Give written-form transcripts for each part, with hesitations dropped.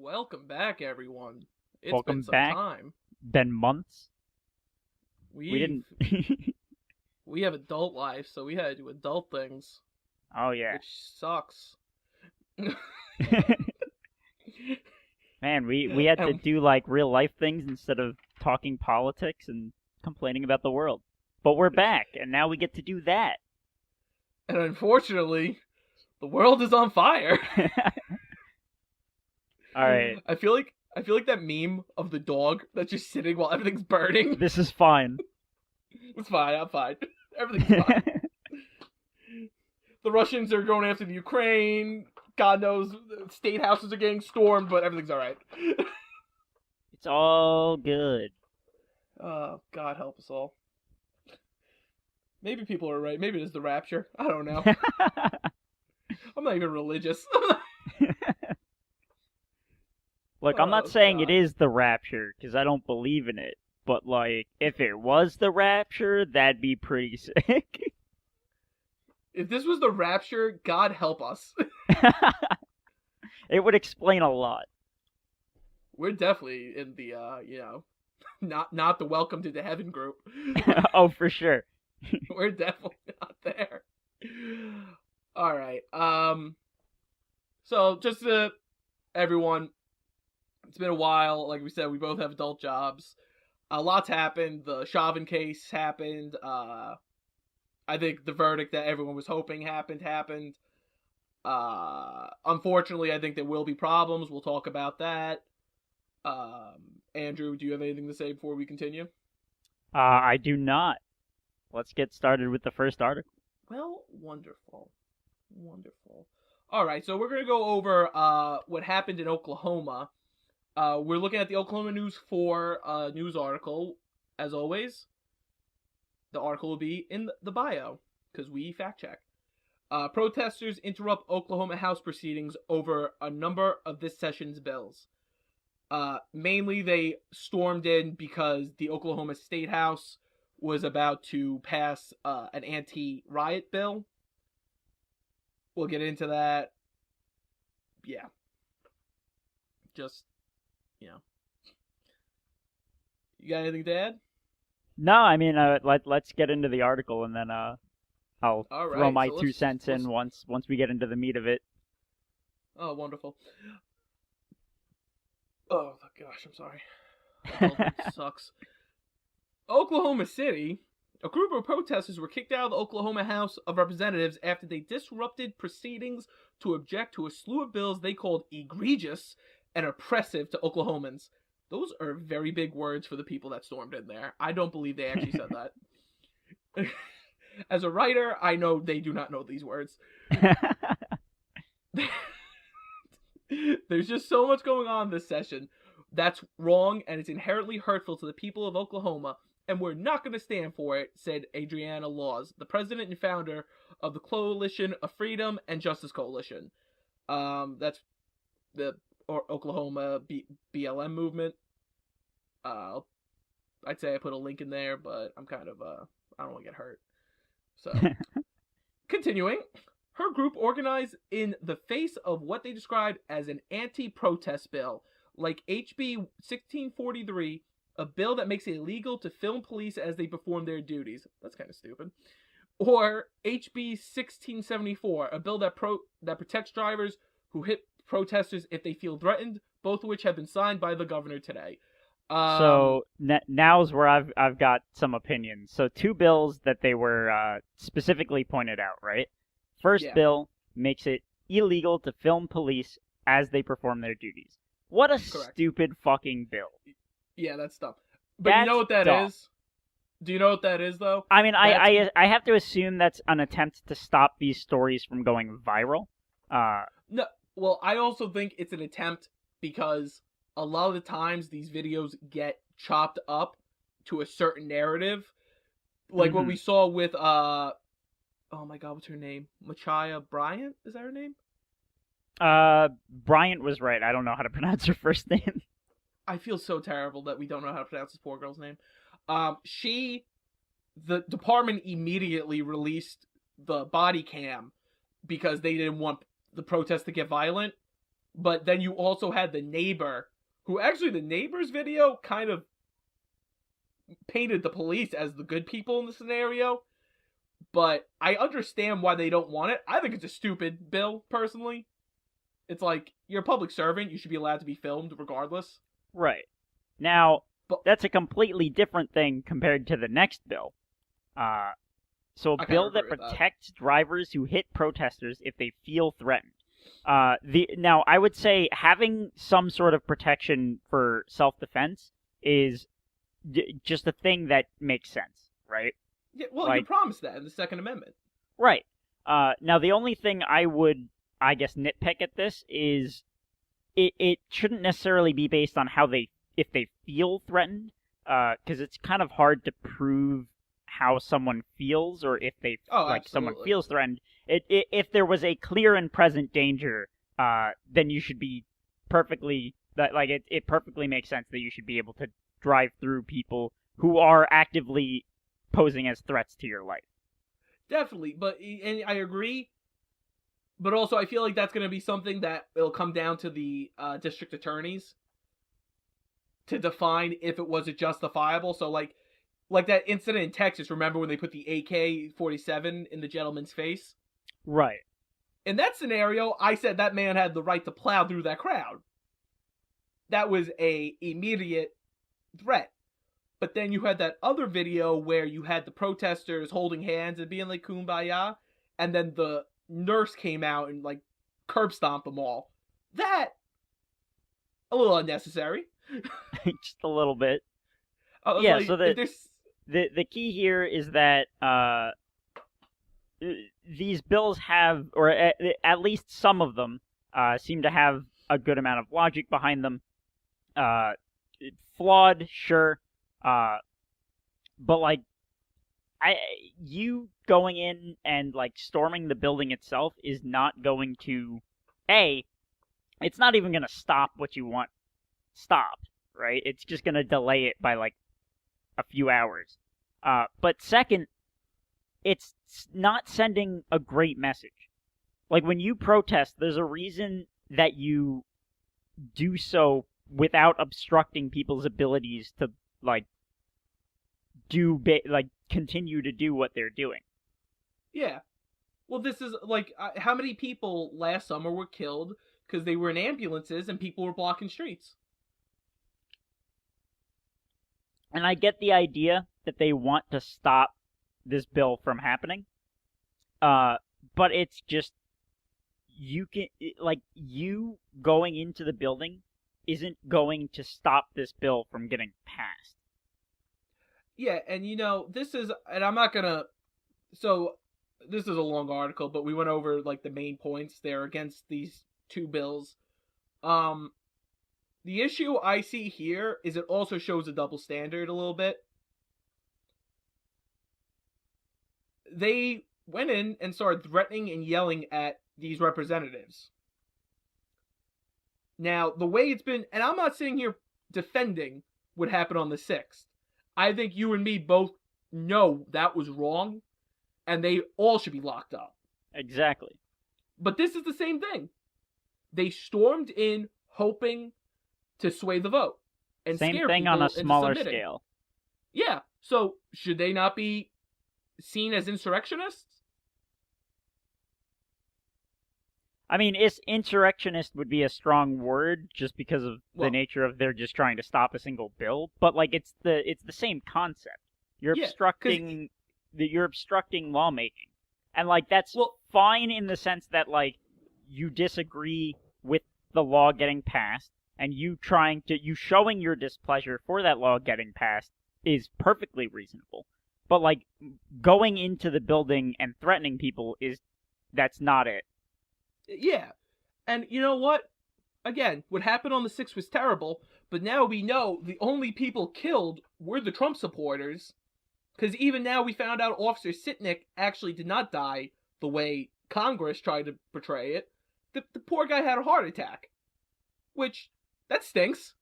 Welcome back, everyone. It's been Welcome some back. time. Been months. We We've didn't. we have adult life, so we had to do adult things, Oh yeah, which sucks. man. We had to and, do like real life things instead of talking politics and complaining about the world. But we're back, and now we get to do that. and unfortunately, the world is on fire. All right, I feel like that meme of the dog that's just sitting while everything's burning. this is fine. It's fine. I'm fine. Everything's fine. The Russians are going after the Ukraine. God knows, state houses are getting stormed, but everything's all right. It's all good. Oh, God help us all. Maybe people are right. Maybe it is the rapture. I don't know. I'm not even religious. Look, I'm not Oh, saying it God. is the rapture because I don't believe in it. But like, if it was the rapture, that'd be pretty sick. If this was the rapture, God help us. It would explain a lot. We're definitely in the, not the welcome to the heaven group. Oh, for sure. We're definitely not there. All right. So just to everyone, it's been a while. Like we said, we both have adult jobs. A lot's happened. The Chauvin case happened. I think the verdict that everyone was hoping happened. Unfortunately, I think there will be problems. We'll talk about that. Andrew, do you have anything to say before we continue? I do not. Let's get started with the first article. Well, wonderful. All right, so we're going to go over what happened in Oklahoma. We're looking at the Oklahoma News 4 news article. As always, the article will be in the bio, because we fact check. Protesters interrupt Oklahoma House proceedings over a number of this session's bills. Mainly, they stormed in because the Oklahoma State House was about to pass an anti-riot bill. We'll get into that. Yeah. Just, You got anything to add? No, I mean, let's get into the article, and then I'll All throw right, my so 2 cents in once we get into the meat of it. Oh, wonderful. Oh, gosh, I'm sorry. Adulthood sucks. Oklahoma City. A group of protesters were kicked out of the Oklahoma House of Representatives after they disrupted proceedings to object to a slew of bills they called egregious and oppressive to Oklahomans. Those are very big words for the people that stormed in there. I don't believe they actually said that. As a writer, I know they do not know these words. There's just so much going on this session that's wrong, and it's inherently hurtful to the people of Oklahoma, and we're not going to stand for it, said Adriana Laws, the president and founder of the Coalition of Freedom and Justice Coalition. That's the Oklahoma BLM movement. I'd say I put a link in there, but I'm kind of, I don't want to get hurt. So, continuing. Her group organized in the face of what they described as an anti-protest bill, like HB 1643, a bill that makes it illegal to film police as they perform their duties. That's kind of stupid. Or HB 1674, a bill that protects drivers who hit protesters if they feel threatened, both of which have been signed by the governor today. So now's where I've got some opinions. So 2 bills that they were specifically pointed out, right? First bill makes it illegal to film police as they perform their duties. What a stupid fucking bill. Yeah, that's dumb. But you know what that is? Do you know what that is, though? I mean, I have to assume that's an attempt to stop these stories from going viral. No, well, I also think it's an attempt because a lot of the times these videos get chopped up to a certain narrative. Like what we saw with, oh my god, what's her name? Machia Bryant? Is that her name? Bryant was right. I don't know how to pronounce her first name. I feel so terrible that we don't know how to pronounce this poor girl's name. The department immediately released the body cam because they didn't want the protest to get violent. But then you also had the neighbor, who actually the neighbor's video kind of painted the police as the good people in the scenario. But I understand why they don't want it. I think it's a stupid bill, personally. It's like, you're a public servant, you should be allowed to be filmed regardless. Right. Now, But that's a completely different thing compared to the next bill. So a bill that protects drivers who hit protesters if they feel threatened. Now, I would say having some sort of protection for self-defense is just a thing that makes sense, right? Yeah, well, you promised that in the Second Amendment. Right. Now, the only thing I would, I guess, nitpick at this is it shouldn't necessarily be based on if they feel threatened, because it's kind of hard to prove how someone feels or if someone feels threatened. If there was a clear and present danger, then you should be it perfectly makes sense that you should be able to drive through people who are actively posing as threats to your life. Definitely, and I agree. But also, I feel like that's going to be something that it'll come down to the district attorneys to define if it was justifiable. So, like that incident in Texas, remember when they put the AK-47 in the gentleman's face? Right. In that scenario, I said that man had the right to plow through that crowd. That was a immediate threat. But then you had that other video where you had the protesters holding hands and being like, "Kumbaya," and then the nurse came out and like curb stomped them all. That a little unnecessary. Just a little bit. Yeah, like, so the key here is that these bills have, or at least some of them, seem to have a good amount of logic behind them. Flawed, sure, but like, you going in and like storming the building itself is not going to, it's not even going to stop what you want stopped, right? It's just going to delay it by like a few hours. But second, it's not sending a great message. Like, when you protest, there's a reason that you do so without obstructing people's abilities to, like, continue to do what they're doing. Yeah. Well, this is, like, how many people last summer were killed because they were in ambulances and people were blocking streets? And I get the idea that they want to stop this bill from happening. But it's just, you going into the building isn't going to stop this bill from getting passed. Yeah, and this is, and I'm not gonna, so this is a long article, but we went over like the main points there against these two bills. The issue I see here is it also shows a double standard a little bit. They went in and started threatening and yelling at these representatives. Now, the way it's been, and I'm not sitting here defending what happened on the 6th. I think you and me both know that was wrong, and they all should be locked up. Exactly. But this is the same thing. They stormed in hoping to sway the vote. And same scare thing people on a smaller scale. Yeah, so should they not be seen as insurrectionists? I mean, insurrectionist would be a strong word just because of the nature of they're just trying to stop a single bill, but like it's the same concept. You're obstructing lawmaking. And like that's fine in the sense that like you disagree with the law getting passed and you showing your displeasure for that law getting passed is perfectly reasonable. But like going into the building and threatening people that's not it. Yeah. And you know what? Again, what happened on the 6th was terrible, but now we know the only people killed were the Trump supporters, because even now we found out Officer Sitnik actually did not die the way Congress tried to portray it. The poor guy had a heart attack, which, that stinks.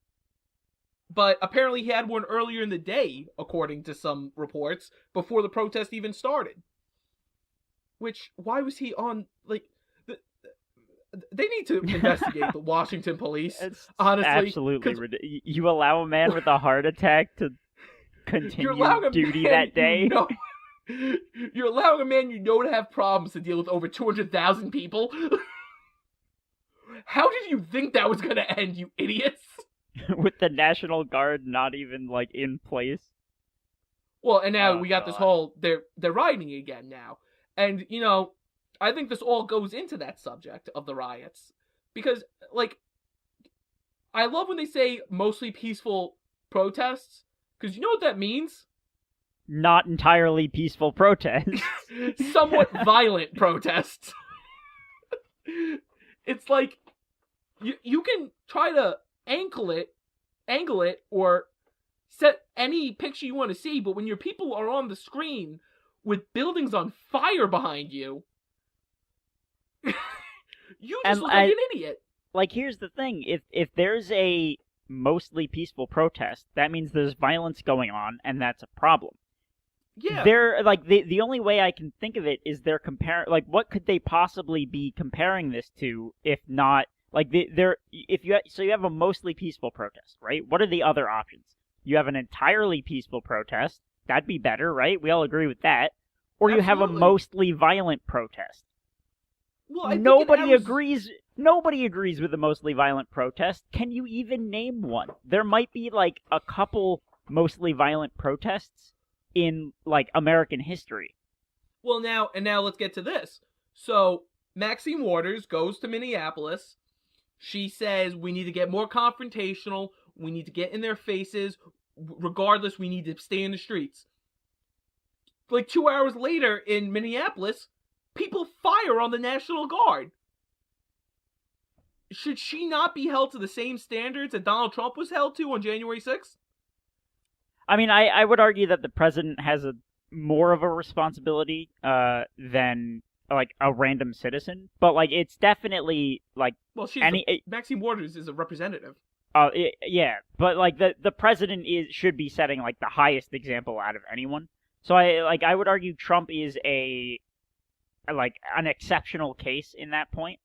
But apparently he had one earlier in the day, according to some reports, before the protest even started. Which, why was he on, like, they need to investigate the Washington police. It's honestly, absolutely ridiculous. You allow a man with a heart attack to continue duty that day? You're allowing a man you know to have problems to deal with over 200,000 people? How did you think that was going to end, you idiots? With the National Guard not even, like, in place? Well, and now we got this whole, they're rioting again now. And, you know, I think this all goes into that subject of the riots. Because, like, I love when they say mostly peaceful protests. Because you know what that means? Not entirely peaceful protests. Somewhat violent protests. It's like, you can try to angle it, or set any picture you want to see, but when your people are on the screen with buildings on fire behind you, you just look like an idiot. Like, here's the thing. If there's a mostly peaceful protest, that means there's violence going on, and that's a problem. Yeah. They're, like, the only way I can think of it is they're comparing, like, what could they possibly be comparing this to, if not, like, so you have a mostly peaceful protest, right? What are the other options? You have an entirely peaceful protest. That'd be better, right? We all agree with that. Or you have a mostly violent protest. Well, Nobody agrees with a mostly violent protest. Can you even name one? There might be, like, a couple mostly violent protests in, like, American history. Well, now let's get to this. So, Maxine Waters goes to Minneapolis. She says we need to get more confrontational. We need to get in their faces. Regardless, we need to stay in the streets. Like 2 hours later in Minneapolis, people fire on the National Guard. Should she not be held to the same standards that Donald Trump was held to on January 6th? I mean, I would argue that the president has more of a responsibility than, like, a random citizen. But, like, it's definitely, like... Well, Maxine Waters is a representative. Yeah, but, like, the president should be setting, like, the highest example out of anyone. So, I would argue Trump is an exceptional case in that point.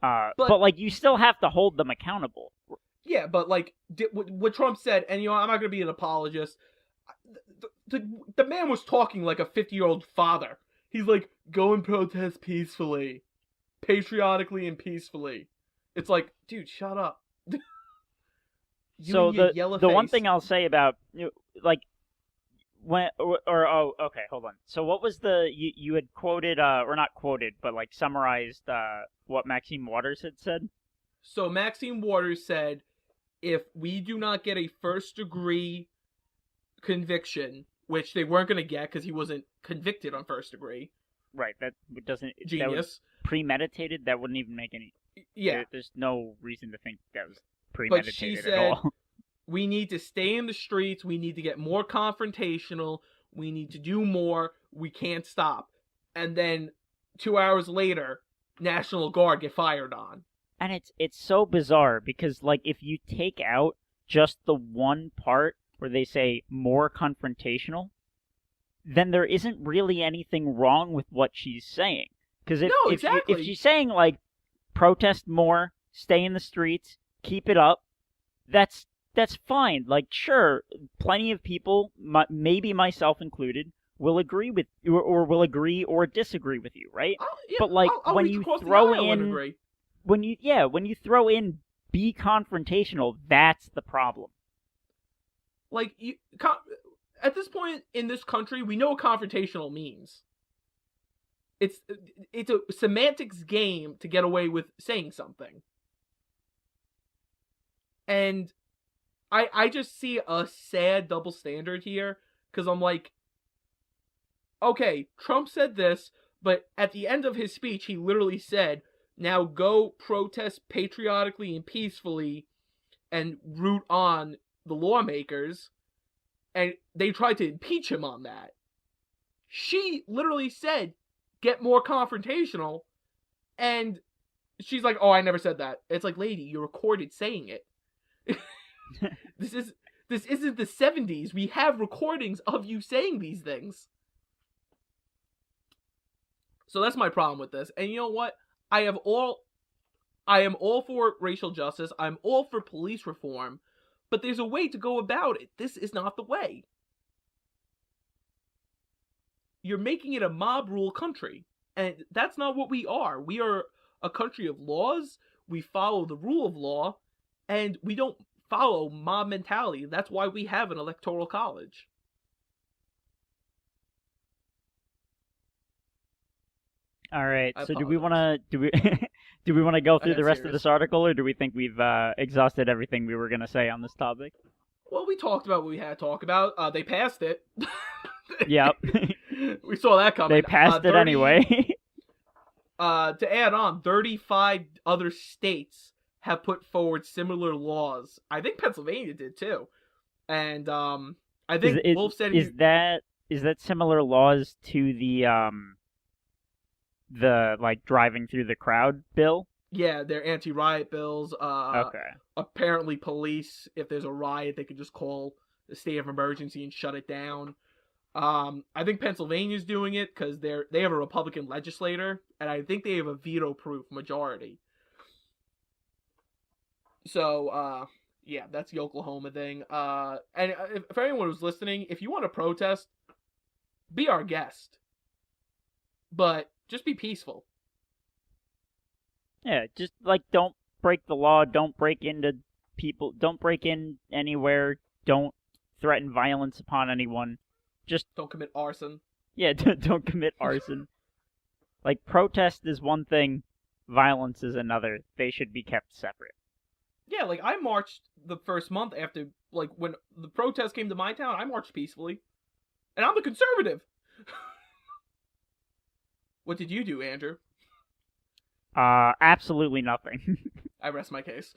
But, like, you still have to hold them accountable. Yeah, but, like, what Trump said, and, you know, I'm not going to be an apologist. The man was talking like a 50-year-old father. He's like, go and protest peacefully. Patriotically and peacefully. It's like, dude, shut up. So the one thing I'll say about, like, okay, hold on. So what was you had quoted, or not quoted, but, like, summarized, what Maxine Waters had said? So Maxine Waters said, if we do not get a first-degree conviction, which they weren't going to get because he wasn't convicted on first degree. Right, that doesn't... Genius. That was premeditated? That wouldn't even make any... Yeah. There's no reason to think that was premeditated but she at said, all. We need to stay in the streets, we need to get more confrontational, we need to do more, we can't stop. And then 2 hours later, National Guard get fired on. And it's so bizarre because, like, if you take out just the one part where they say more confrontational, then there isn't really anything wrong with what she's saying. Because if she's saying, like, protest more, stay in the streets, keep it up, that's fine. Like, sure, plenty of people, maybe myself included, will agree with you, or will agree or disagree with you, right? But, like, when you throw in... When you throw in be confrontational, that's the problem. Like, at this point in this country, we know what confrontational means. It's a semantics game to get away with saying something. And I just see a sad double standard here, because I'm like, okay, Trump said this, but at the end of his speech, he literally said, now go protest patriotically and peacefully and root on the lawmakers. And they tried to impeach him on that. She literally said, get more confrontational. And she's like, oh, I never said that. It's like, lady, you're recorded saying it. This isn't the 70s. We have recordings of you saying these things. So that's my problem with this. And you know what? I have all I am all for racial justice. I'm all for police reform. But there's a way to go about it. This is not the way. You're making it a mob rule country. And that's not what we are. We are a country of laws. We follow the rule of law. And we don't follow mob mentality. That's why we have an electoral college. All right. So do we want to go through the rest of this article, or do we think we've exhausted everything we were going to say on this topic? Well, we talked about what we had to talk about. They passed it. Yep. We saw that coming. They passed it anyway. To add on, 35 other states have put forward similar laws. I think Pennsylvania did too. And I think Wolf said is that similar laws to the like driving through the crowd bill? Yeah, they're anti-riot bills. Okay. Apparently, police, if there's a riot, they can just call the state of emergency and shut it down. I think Pennsylvania's doing it because they have a Republican legislator, and I think they have a veto-proof majority. So, yeah, that's the Oklahoma thing. And if anyone was listening, if you want to protest, be our guest. But just be peaceful. Yeah, just, like, don't break the law, don't break into people, don't break in anywhere, don't threaten violence upon anyone. Just don't commit arson. Yeah, don't commit arson. Like, protest is one thing, violence is another. They should be kept separate. Yeah, like, I marched the first month after, like, when the protest came to my town, I marched peacefully. And I'm a conservative. What did you do, Andrew? Absolutely nothing. I rest my case.